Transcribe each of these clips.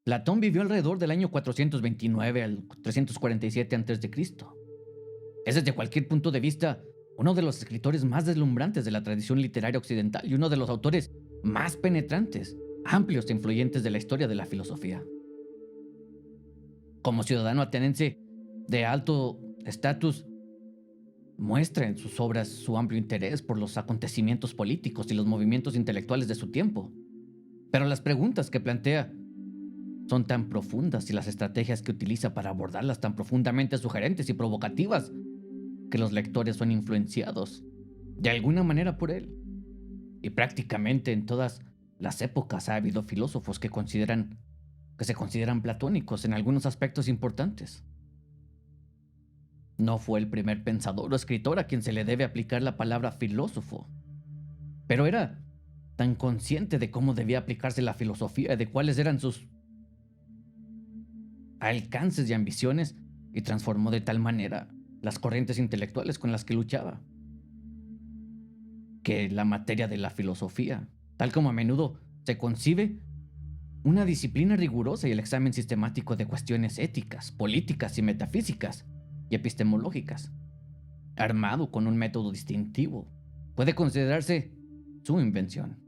Platón vivió alrededor del año 429 al 347 a.C. Es desde cualquier punto de vista uno de los escritores más deslumbrantes de la tradición literaria occidental y uno de los autores más penetrantes, amplios e influyentes de la historia de la filosofía. Como ciudadano ateniense de alto estatus, muestra en sus obras su amplio interés por los acontecimientos políticos y los movimientos intelectuales de su tiempo. Pero las preguntas que plantea son tan profundas y las estrategias que utiliza para abordarlas tan profundamente sugerentes y provocativas que los lectores son influenciados de alguna manera por él. Y prácticamente en todas las épocas ha habido filósofos que se consideran platónicos en algunos aspectos importantes. No fue el primer pensador o escritor a quien se le debe aplicar la palabra filósofo, pero era tan consciente de cómo debía aplicarse la filosofía y de cuáles eran sus alcances y ambiciones, y transformó de tal manera las corrientes intelectuales con las que luchaba, que la materia de la filosofía, tal como a menudo se concibe, una disciplina rigurosa y el examen sistemático de cuestiones éticas, políticas y metafísicas y epistemológicas, armado con un método distintivo, puede considerarse su invención.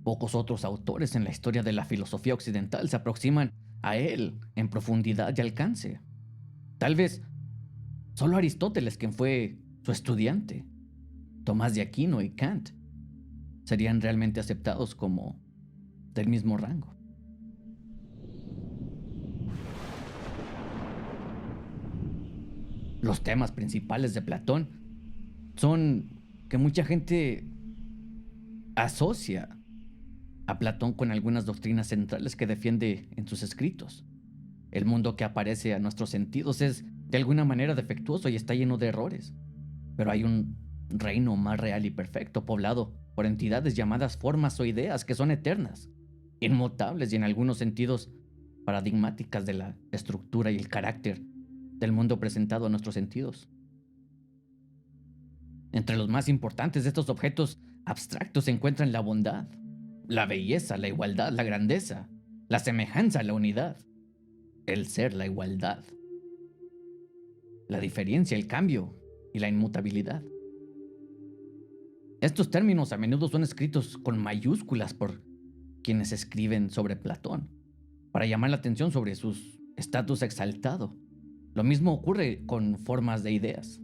Pocos otros autores en la historia de la filosofía occidental se aproximan a él en profundidad y alcance. Tal vez solo Aristóteles, quien fue su estudiante, Tomás de Aquino y Kant, serían realmente aceptados como del mismo rango. Los temas principales de Platón son que mucha gente asocia a Platón con algunas doctrinas centrales que defiende en sus escritos. El mundo que aparece a nuestros sentidos es de alguna manera defectuoso y está lleno de errores, pero hay un reino más real y perfecto, poblado por entidades llamadas formas o ideas que son eternas, inmutables y en algunos sentidos paradigmáticas de la estructura y el carácter del mundo presentado a nuestros sentidos. Entre los más importantes de estos objetos abstractos se encuentran la bondad, la belleza, la igualdad, la grandeza, la semejanza, la unidad, el ser, la igualdad, la diferencia, el cambio y la inmutabilidad. Estos términos a menudo son escritos con mayúsculas por quienes escriben sobre Platón, para llamar la atención sobre su estatus exaltado. Lo mismo ocurre con formas de ideas.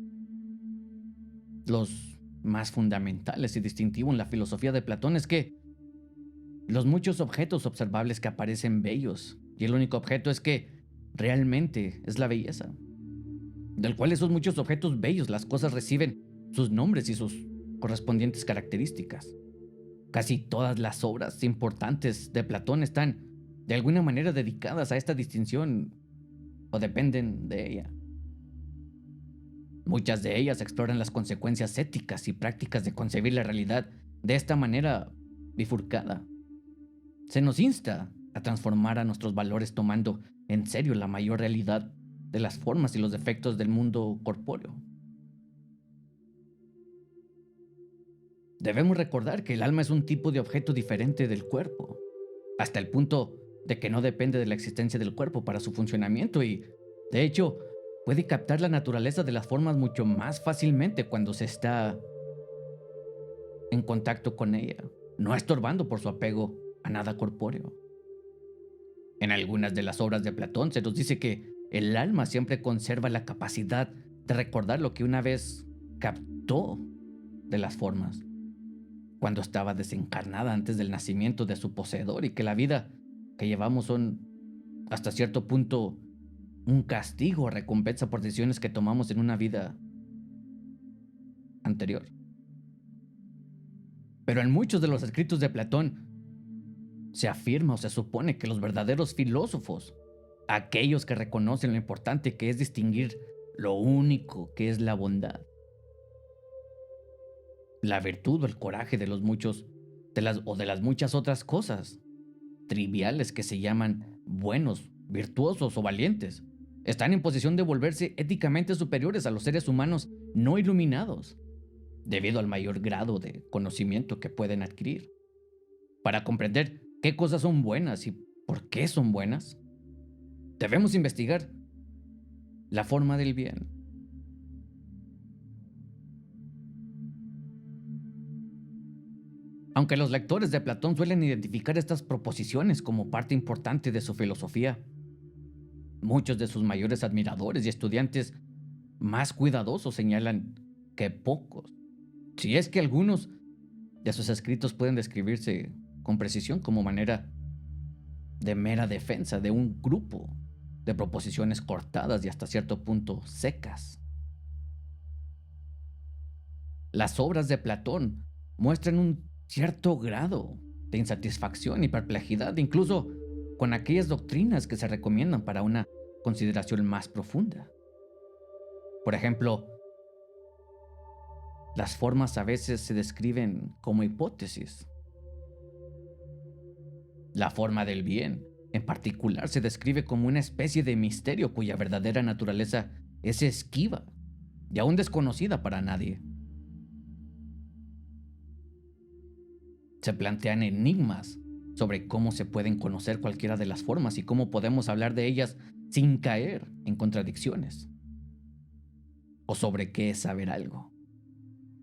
Los más fundamentales y distintivos en la filosofía de Platón es que los muchos objetos observables que aparecen bellos, y el único objeto es que realmente es la belleza, del cual esos muchos objetos bellos, las cosas reciben sus nombres y sus correspondientes características. Casi todas las obras importantes de Platón están de alguna manera dedicadas a esta distinción o dependen de ella. Muchas de ellas exploran las consecuencias éticas y prácticas de concebir la realidad de esta manera bifurcada. Se nos insta a transformar a nuestros valores tomando en serio la mayor realidad de las formas y los defectos del mundo corpóreo. Debemos recordar que el alma es un tipo de objeto diferente del cuerpo, hasta el punto de que no depende de la existencia del cuerpo para su funcionamiento y, de hecho, puede captar la naturaleza de las formas mucho más fácilmente cuando se está en contacto con ella, no estorbando por su apego a nada corpóreo. En algunas de las obras de Platón se nos dice que el alma siempre conserva la capacidad de recordar lo que una vez captó de las formas, cuando estaba desencarnada antes del nacimiento de su poseedor, y que la vida que llevamos son, hasta cierto punto, un castigo o recompensa por decisiones que tomamos en una vida anterior. Pero en muchos de los escritos de Platón se afirma o se supone que los verdaderos filósofos, aquellos que reconocen lo importante que es distinguir lo único que es la bondad, la virtud o el coraje de los muchos, de las muchas otras cosas triviales que se llaman buenos, virtuosos o valientes, están en posición de volverse éticamente superiores a los seres humanos no iluminados, debido al mayor grado de conocimiento que pueden adquirir. Para comprender ¿Qué cosas son buenas y por qué son buenas? Debemos investigar la forma del bien. Aunque los lectores de Platón suelen identificar estas proposiciones como parte importante de su filosofía, muchos de sus mayores admiradores y estudiantes más cuidadosos señalan que pocos, si es que algunos, de sus escritos pueden describirse con precisión como manera de mera defensa de un grupo de proposiciones cortadas y hasta cierto punto secas. Las obras de Platón muestran un cierto grado de insatisfacción y perplejidad, incluso con aquellas doctrinas que se recomiendan para una consideración más profunda. Por ejemplo, las formas a veces se describen como hipótesis. La forma del bien, en particular, se describe como una especie de misterio cuya verdadera naturaleza es esquiva y aún desconocida para nadie. Se plantean enigmas sobre cómo se pueden conocer cualquiera de las formas y cómo podemos hablar de ellas sin caer en contradicciones. O sobre qué es saber algo,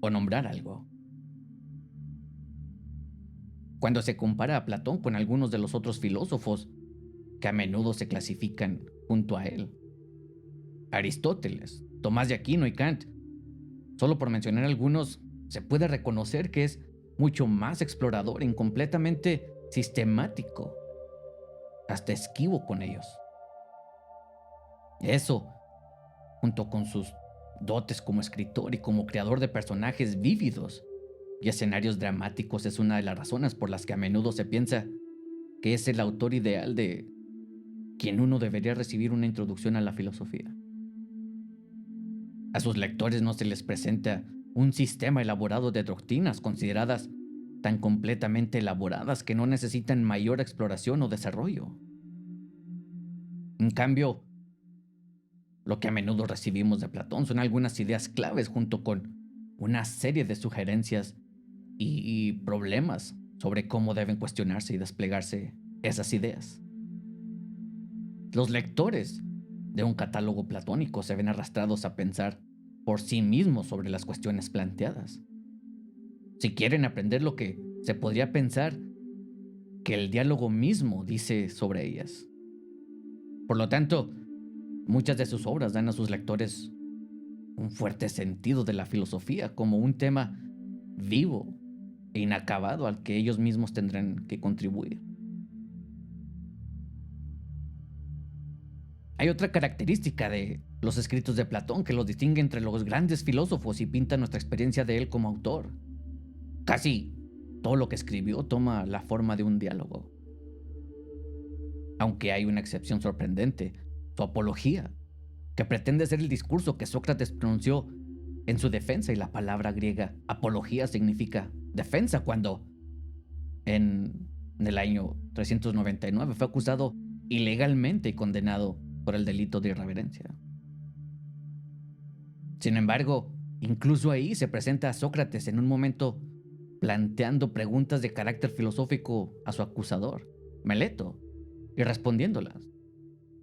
o nombrar algo. Cuando se compara a Platón con algunos de los otros filósofos que a menudo se clasifican junto a él, Aristóteles, Tomás de Aquino y Kant, solo por mencionar algunos, se puede reconocer que es mucho más explorador y completamente sistemático, hasta esquivo con ellos. Eso, junto con sus dotes como escritor y como creador de personajes vívidos y escenarios dramáticos, es una de las razones por las que a menudo se piensa que es el autor ideal de quien uno debería recibir una introducción a la filosofía. A sus lectores no se les presenta un sistema elaborado de doctrinas consideradas tan completamente elaboradas que no necesitan mayor exploración o desarrollo. En cambio, lo que a menudo recibimos de Platón son algunas ideas claves junto con una serie de sugerencias y problemas sobre cómo deben cuestionarse y desplegarse esas ideas. Los lectores de un catálogo platónico se ven arrastrados a pensar por sí mismos sobre las cuestiones planteadas. Si quieren aprender lo que se podría pensar que el diálogo mismo dice sobre ellas. Por lo tanto, muchas de sus obras dan a sus lectores un fuerte sentido de la filosofía como un tema vivo e inacabado al que ellos mismos tendrán que contribuir. Hay otra característica de los escritos de Platón que los distingue entre los grandes filósofos y pinta nuestra experiencia de él como autor. Casi todo lo que escribió toma la forma de un diálogo. Aunque hay una excepción sorprendente, su apología, que pretende ser el discurso que Sócrates pronunció en su defensa, y la palabra griega apología significa defensa, cuando en el año 399 fue acusado ilegalmente y condenado por el delito de irreverencia. Sin embargo, incluso ahí se presenta a Sócrates en un momento planteando preguntas de carácter filosófico a su acusador, Meleto, y respondiéndolas.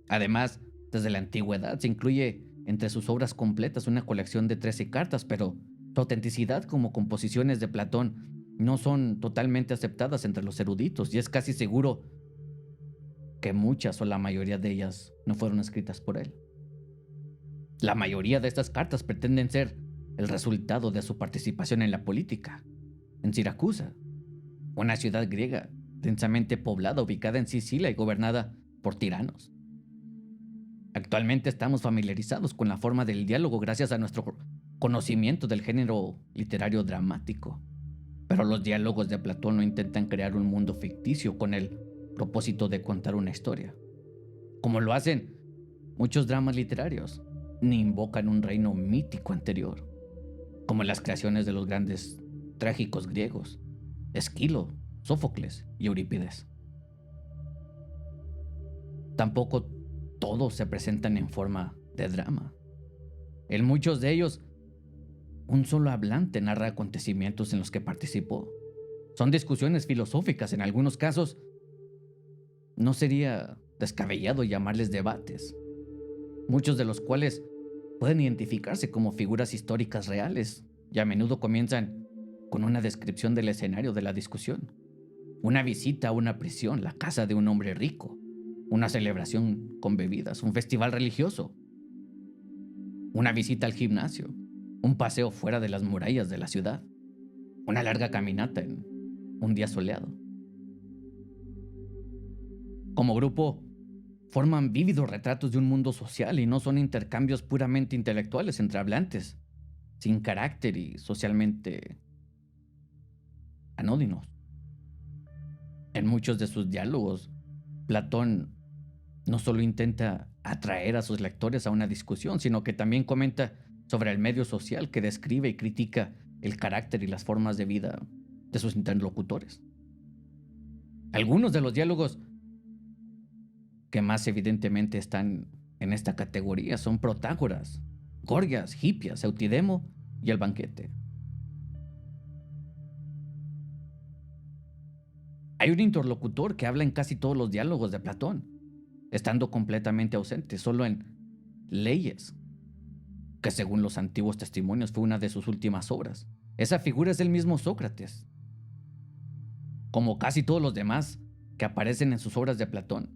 Además, desde la antigüedad se incluye entre sus obras completas una colección de 13 cartas, pero su autenticidad como composiciones de Platón no son totalmente aceptadas entre los eruditos, y es casi seguro que muchas o la mayoría de ellas no fueron escritas por él. La mayoría de estas cartas pretenden ser el resultado de su participación en la política, en Siracusa, una ciudad griega densamente poblada ubicada en Sicilia y gobernada por tiranos. Actualmente estamos familiarizados con la forma del diálogo gracias a nuestro conocimiento del género literario dramático. Pero los diálogos de Platón no intentan crear un mundo ficticio con el propósito de contar una historia, como lo hacen muchos dramas literarios, ni invocan un reino mítico anterior, como en las creaciones de los grandes trágicos griegos, Esquilo, Sófocles y Eurípides. Tampoco todos se presentan en forma de drama. En muchos de ellos, un solo hablante narra acontecimientos en los que participó. Son discusiones filosóficas en algunos casos, no sería descabellado llamarles debates, muchos de los cuales pueden identificarse como figuras históricas reales y a menudo comienzan con una descripción del escenario de la discusión. Una visita a una prisión, la casa de un hombre rico, una celebración con bebidas, un festival religioso, una visita al gimnasio, un paseo fuera de las murallas de la ciudad, una larga caminata en un día soleado. Como grupo, forman vívidos retratos de un mundo social y no son intercambios puramente intelectuales entre hablantes, sin carácter y socialmente anódinos. En muchos de sus diálogos, Platón no solo intenta atraer a sus lectores a una discusión, sino que también comenta sobre el medio social que describe y critica el carácter y las formas de vida de sus interlocutores. Algunos de los diálogos que más evidentemente están en esta categoría son Protágoras, Gorgias, Hipias, Eutidemo y El banquete. Hay un interlocutor que habla en casi todos los diálogos de Platón, estando completamente ausente solo en Leyes, que según los antiguos testimonios fue una de sus últimas obras. Esa figura es del mismo Sócrates. Como casi todos los demás que aparecen en sus obras de Platón,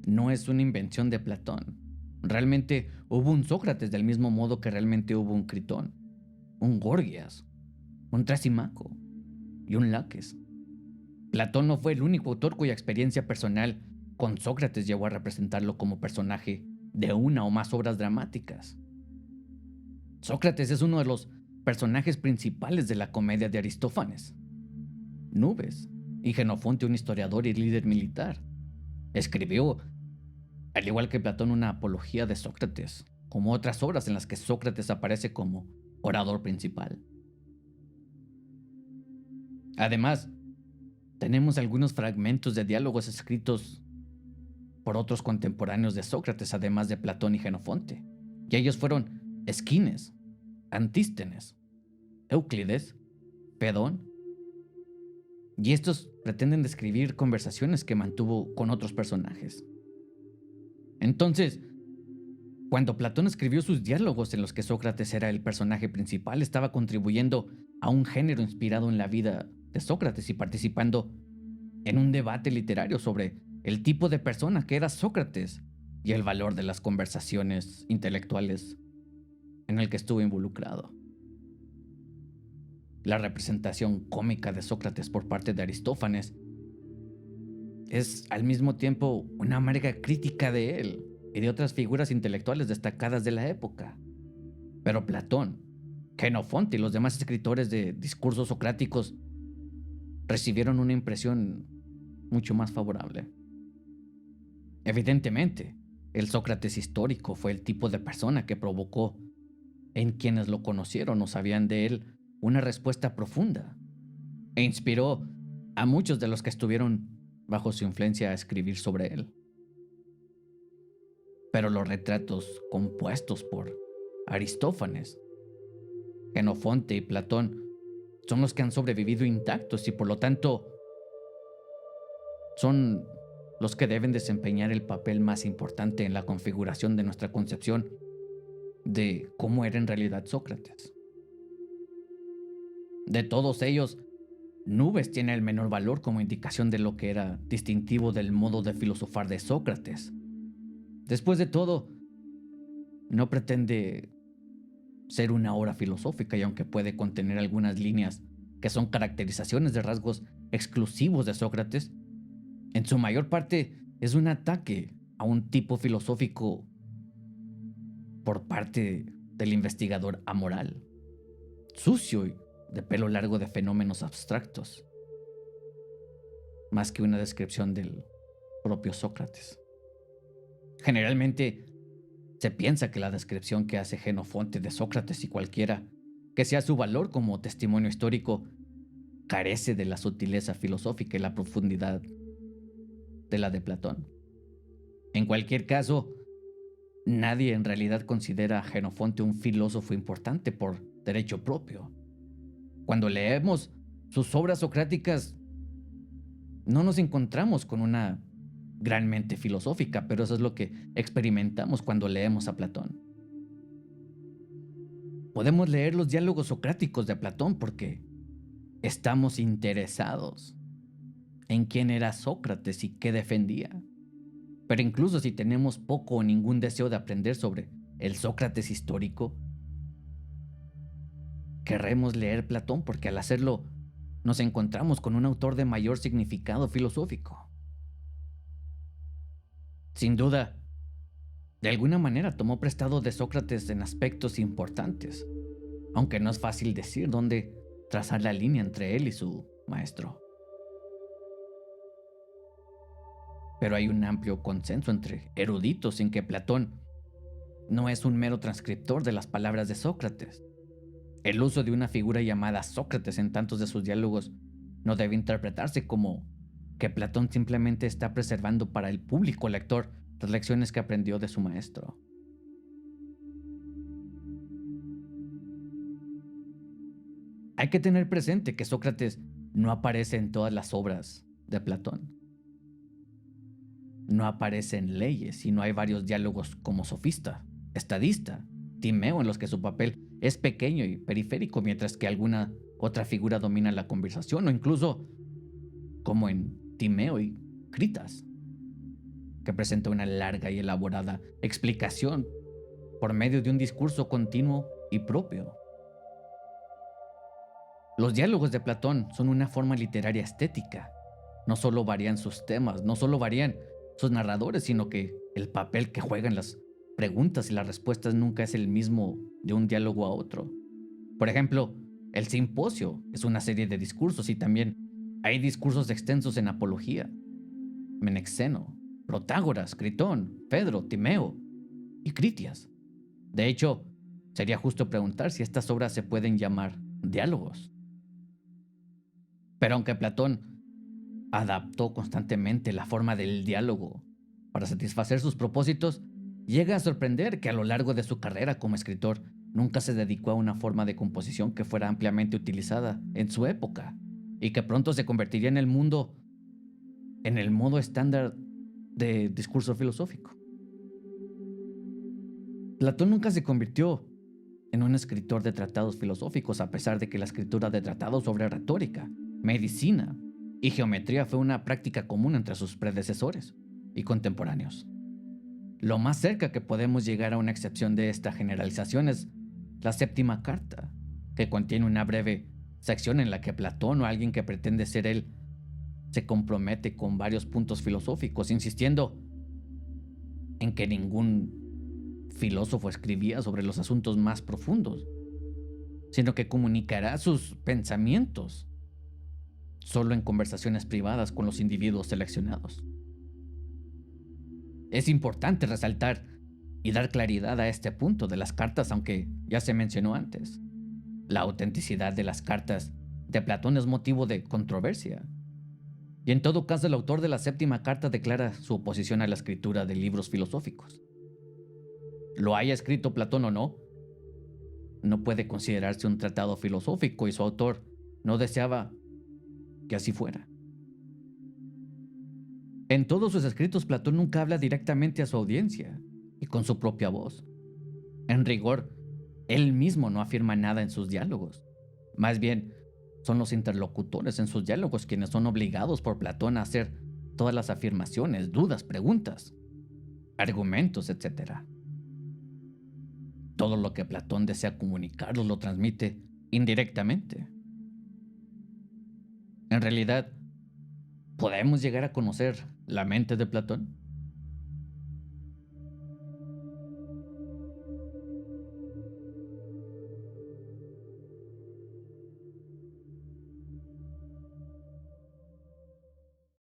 no es una invención de Platón. Realmente hubo un Sócrates del mismo modo que realmente hubo un Critón, un Gorgias, un Trasimaco y un Laques. Platón no fue el único autor cuya experiencia personal con Sócrates llegó a representarlo como personaje de una o más obras dramáticas. Sócrates es uno de los personajes principales de la comedia de Aristófanes. Nubes y Jenofonte, un historiador y líder militar, escribió, al igual que Platón, una apología de Sócrates, como otras obras en las que Sócrates aparece como orador principal. Además, tenemos algunos fragmentos de diálogos escritos por otros contemporáneos de Sócrates, además de Platón y Jenofonte, y ellos fueron Esquines, Antístenes, Euclides, Pedón, y estos pretenden describir conversaciones que mantuvo con otros personajes. Entonces, cuando Platón escribió sus diálogos en los que Sócrates era el personaje principal, estaba contribuyendo a un género inspirado en la vida de Sócrates y participando en un debate literario sobre el tipo de persona que era Sócrates y el valor de las conversaciones intelectuales en el que estuvo involucrado. La representación cómica de Sócrates por parte de Aristófanes es al mismo tiempo una amarga crítica de él y de otras figuras intelectuales destacadas de la época. Pero Platón, Jenofonte y los demás escritores de discursos socráticos recibieron una impresión mucho más favorable. Evidentemente, el Sócrates histórico fue el tipo de persona que provocó en quienes lo conocieron o sabían de él una respuesta profunda e inspiró a muchos de los que estuvieron bajo su influencia a escribir sobre él. Pero los retratos compuestos por Aristófanes, Jenofonte y Platón son los que han sobrevivido intactos y por lo tanto son los que deben desempeñar el papel más importante en la configuración de nuestra concepción de cómo era en realidad Sócrates. De todos ellos, Nubes tiene el menor valor como indicación de lo que era distintivo del modo de filosofar de Sócrates. Después de todo, no pretende ser una obra filosófica y aunque puede contener algunas líneas que son caracterizaciones de rasgos exclusivos de Sócrates, en su mayor parte es un ataque a un tipo filosófico por parte del investigador amoral, sucio y de pelo largo de fenómenos abstractos, más que una descripción del propio Sócrates. Generalmente se piensa que la descripción que hace Jenofonte de Sócrates y cualquiera que sea su valor como testimonio histórico carece de la sutileza filosófica y la profundidad de la de Platón. En cualquier caso, nadie en realidad considera a Jenofonte un filósofo importante por derecho propio. Cuando leemos sus obras socráticas, no nos encontramos con una gran mente filosófica, pero eso es lo que experimentamos cuando leemos a Platón. Podemos leer los diálogos socráticos de Platón porque estamos interesados en quién era Sócrates y qué defendía. Pero incluso si tenemos poco o ningún deseo de aprender sobre el Sócrates histórico, querremos leer Platón porque al hacerlo nos encontramos con un autor de mayor significado filosófico. Sin duda, de alguna manera tomó prestado de Sócrates en aspectos importantes, aunque no es fácil decir dónde trazar la línea entre él y su maestro. Pero hay un amplio consenso entre eruditos en que Platón no es un mero transcriptor de las palabras de Sócrates. El uso de una figura llamada Sócrates en tantos de sus diálogos no debe interpretarse como que Platón simplemente está preservando para el público lector las lecciones que aprendió de su maestro. Hay que tener presente que Sócrates no aparece en todas las obras de Platón. No aparece en Leyes y no hay varios diálogos como Sofista, Estadista, Timeo en los que su papel es pequeño y periférico mientras que alguna otra figura domina la conversación o incluso como en Timeo y Critas, que presenta una larga y elaborada explicación por medio de un discurso continuo y propio. Los diálogos de Platón son una forma literaria estética. No solo varían sus temas, no solo varían sus narradores, sino que el papel que juegan las preguntas y las respuestas nunca es el mismo de un diálogo a otro. Por ejemplo, el simposio es una serie de discursos y también hay discursos extensos en Apología, Menexeno, Protágoras, Critón, Fedro, Timeo y Critias. De hecho, sería justo preguntar si estas obras se pueden llamar diálogos. Pero aunque Platón adaptó constantemente la forma del diálogo para satisfacer sus propósitos, llega a sorprender que a lo largo de su carrera como escritor nunca se dedicó a una forma de composición que fuera ampliamente utilizada en su época y que pronto se convertiría en el modo estándar de discurso filosófico. Platón nunca se convirtió en un escritor de tratados filosóficos a pesar de que la escritura de tratados sobre retórica, medicina y geometría fue una práctica común entre sus predecesores y contemporáneos. Lo más cerca que podemos llegar a una excepción de esta generalización es la Séptima Carta, que contiene una breve sección en la que Platón o alguien que pretende ser él se compromete con varios puntos filosóficos, insistiendo en que ningún filósofo escribía sobre los asuntos más profundos, sino que comunicará sus pensamientos solo en conversaciones privadas con los individuos seleccionados. Es importante resaltar y dar claridad a este punto de las cartas, aunque ya se mencionó antes. La autenticidad de las cartas de Platón es motivo de controversia. Y en todo caso, el autor de la Séptima Carta declara su oposición a la escritura de libros filosóficos. Lo haya escrito Platón o no, no puede considerarse un tratado filosófico y su autor no deseaba que así fuera. En todos sus escritos, Platón nunca habla directamente a su audiencia y con su propia voz. En rigor, él mismo no afirma nada en sus diálogos. Más bien, son los interlocutores en sus diálogos quienes son obligados por Platón a hacer todas las afirmaciones, dudas, preguntas, argumentos, etc. Todo lo que Platón desea comunicarlos lo transmite indirectamente. En realidad, ¿podemos llegar a conocer la mente de Platón?